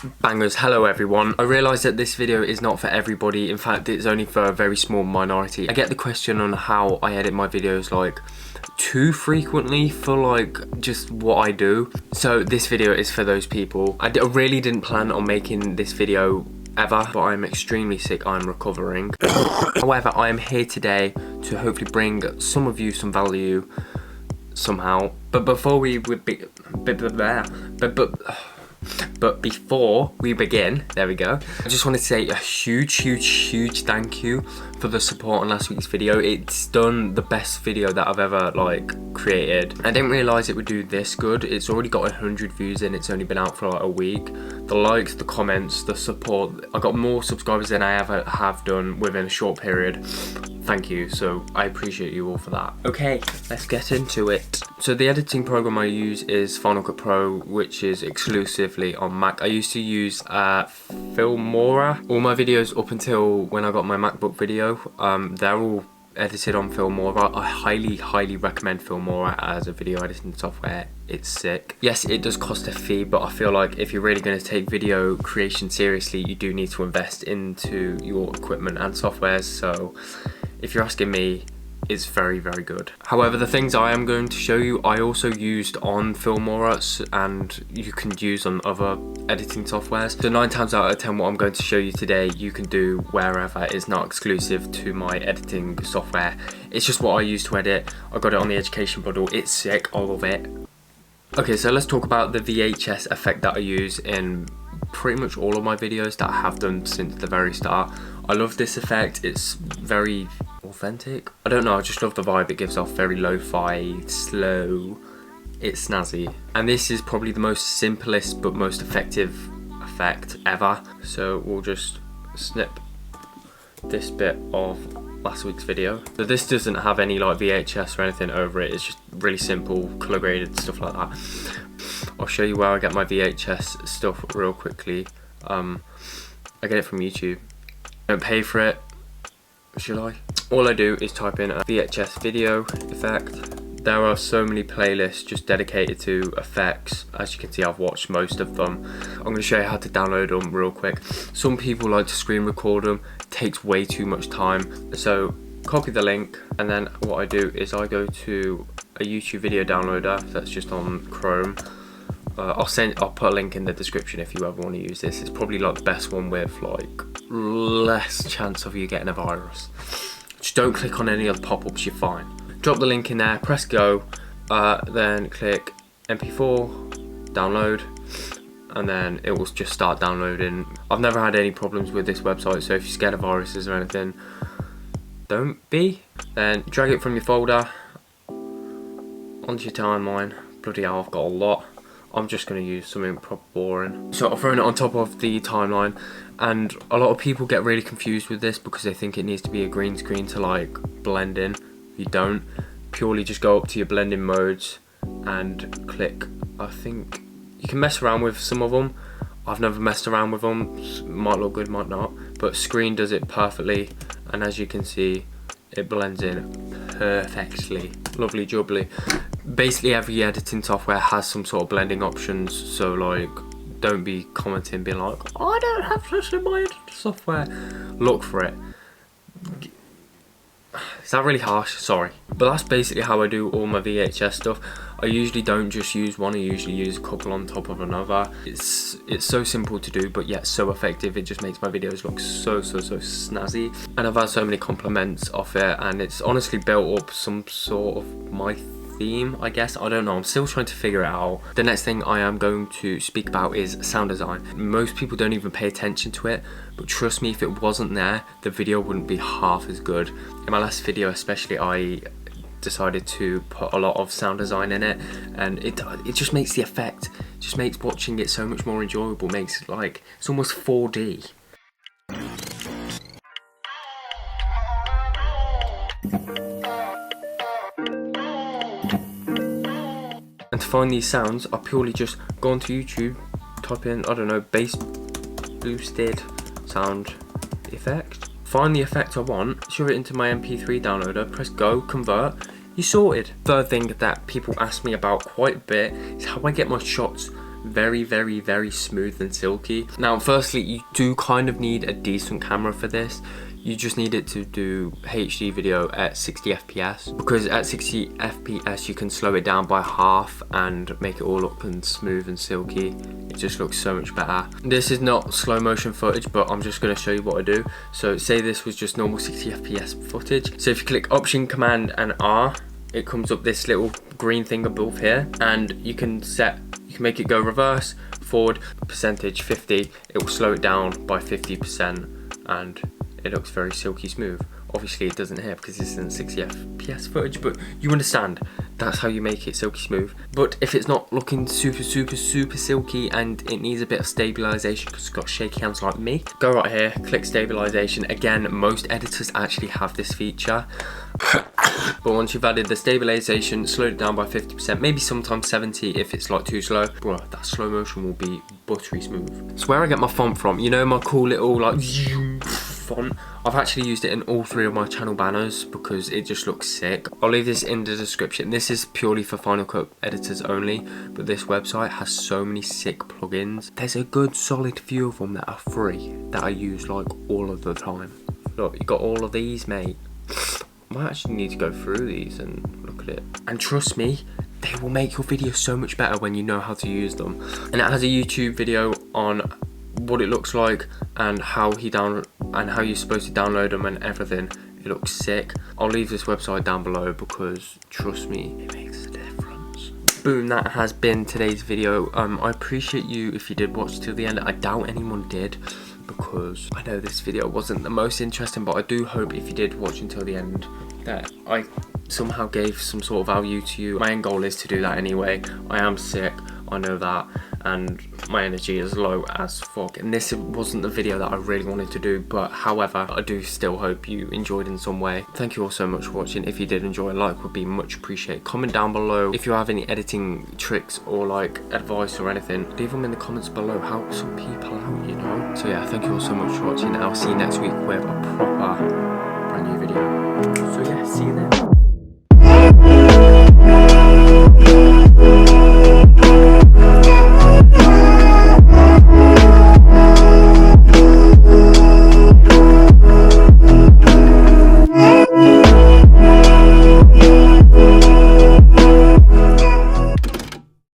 Bangers, hello everyone. I realise that this video is not for everybody. In fact, it's only for a very small minority. I get the question on how I edit my videos like too frequently for like just what I do. So this video is for those people. I really didn't plan on making this video ever, but I'm extremely sick. I'm recovering. However, I am here today to hopefully bring some of you some value somehow. But before we would be But before we begin, there we go, I just wanted to say a huge thank you for the support on last week's video. It's done the best video that I've ever created. I didn't realise it would do this good. It's already got 100 views in. It's only been out for like a week. The likes, the comments, the support. I got more subscribers than I ever have done within a short period. Thank you, so I appreciate you all for that. Okay, let's get into it. So the editing program I use is Final Cut Pro, which is exclusively on Mac. I used to use Filmora. All my videos up until when I got my MacBook video, they're all edited on Filmora. I highly recommend Filmora as a video editing software. It's sick. Yes, it does cost a fee, but I feel like if you're really going to take video creation seriously, you do need to invest into your equipment and software. So if you're asking me, it's very good. However, the things I am going to show you, I also used on Filmora, and you can use on other editing softwares. So 9 times out of 10, what I'm going to show you today, you can do wherever. It's not exclusive to my editing software. It's just what I use to edit. I got it on the education bundle. It's sick. I love it. Okay, so let's talk about the VHS effect that I use in pretty much all of my videos that I have done since the very start. I love this effect. It's very authentic. I don't know, I just love the vibe it gives off. Very lo-fi, slow. It's snazzy. And this is probably the most simplest but most effective effect ever. So we'll just snip this bit of last week's video. So this doesn't have any like VHS or anything over it. It's just really simple, color graded stuff like that. I'll show you where I get my VHS stuff real quickly. I get it from YouTube. I don't pay for it, should I? All I do is type in a VHS video effect. There are so many playlists just dedicated to effects. As you can see, I've watched most of them. I'm going to show you how to download them real quick. Some people like to screen record them. It takes way too much time. So copy the link, and then what I do is I go to a YouTube video downloader that's just on Chrome. I'll put a link in the description if you ever want to use this. It's probably like the best one with like less chance of you getting a virus. Just don't click on any of the pop-ups, you're fine. Drop the link in there, press go, then click MP4, download, and then it will just start downloading. I've never had any problems with this website, so if you're scared of viruses or anything, don't be. Then drag it from your folder onto your timeline. Bloody hell, I've got a lot. I'm just going to use something proper boring. So I've thrown it on top of the timeline, and a lot of people get really confused with this because they think it needs to be a green screen to like blend in. You don't. Purely just go up to your blending modes and click. I think you can mess around with some of them. I've never messed around with them. Might look good, might not. But screen does it perfectly, and as you can see, it blends in perfectly. Lovely jubbly. Basically every editing software has some sort of blending options, so like don't be commenting being like, I don't have this in my editing software. Look for it. Is that really harsh? Sorry. But that's basically how I do all my VHS stuff. I usually don't just use one, I usually use a couple on top of another. It's so simple to do, but yet so effective. It just makes my videos look so snazzy. And I've had so many compliments off it, and it's honestly built up some sort of my theme, I guess. I don't know, I'm still trying to figure it out. The next thing I am going to speak about is sound design. Most people don't even pay attention to it, but trust me, if it wasn't there, the video wouldn't be half as good. In my last video especially, I decided to put a lot of sound design in it, and it just makes the effect, just makes watching it so much more enjoyable. Makes it like it's almost 4D. And to find these sounds, I purely just go onto YouTube, type in, I don't know, bass boosted sound effect. Find the effect I want, shove it into my MP3 downloader, press go, convert, you're sorted. Third thing that people ask me about quite a bit is how I get my shots very, very, very smooth and silky. Now, firstly, you do kind of need a decent camera for this. You just need it to do HD video at 60 FPS, because at 60 FPS you can slow it down by half and make it all up and smooth and silky. It just looks so much better. This is not slow motion footage, but I'm just going to show you what I do. So say this was just normal 60 FPS footage. So if you click Option, Command and R, it comes up this little green thing above here, and you can make it go reverse, forward, percentage 50. It will slow it down by 50%, and it looks very silky smooth. Obviously it doesn't here because this isn't 60 FPS footage, but you understand, that's how you make it silky smooth. But if it's not looking super silky and it needs a bit of stabilization because it's got shaky hands like me, go right here, click stabilization. Again, most editors actually have this feature. But once you've added the stabilization, slowed it down by 50%, maybe sometimes 70 if it's like too slow, bro, that slow motion will be buttery smooth. It's where I get my font from. You know, my cool little like font? I've actually used it in all 3 of my channel banners because it just looks sick. I'll leave this in the description. This is purely for Final Cut editors only, but this website has so many sick plugins. There's a good solid few of them that are free that I use like all of the time. Look, you got all of these, mate. I might actually need to go through these and look at it. And trust me, they will make your video so much better when you know how to use them. And it has a YouTube video on what it looks like and how you're supposed to download them and everything. It looks sick. I'll leave this website down below because trust me, it makes a difference. Boom, that has been today's video. I appreciate you if you did watch till the end. I doubt anyone did, because I know this video wasn't the most interesting, but I do hope if you did watch until the end that I somehow gave some sort of value to you. My end goal is to do that anyway. I am sick, I know that, and my energy is low as fuck, and this wasn't the video that I really wanted to do, but however, I do still hope you enjoyed in some way. Thank you all so much for watching. If you did enjoy, a like would be much appreciated. Comment down below if you have any editing tricks or like advice or anything. Leave them in the comments below. Help some people out, you know. So yeah, thank you all so much for watching. I'll see you next week with a proper brand new video. So yeah, see you then.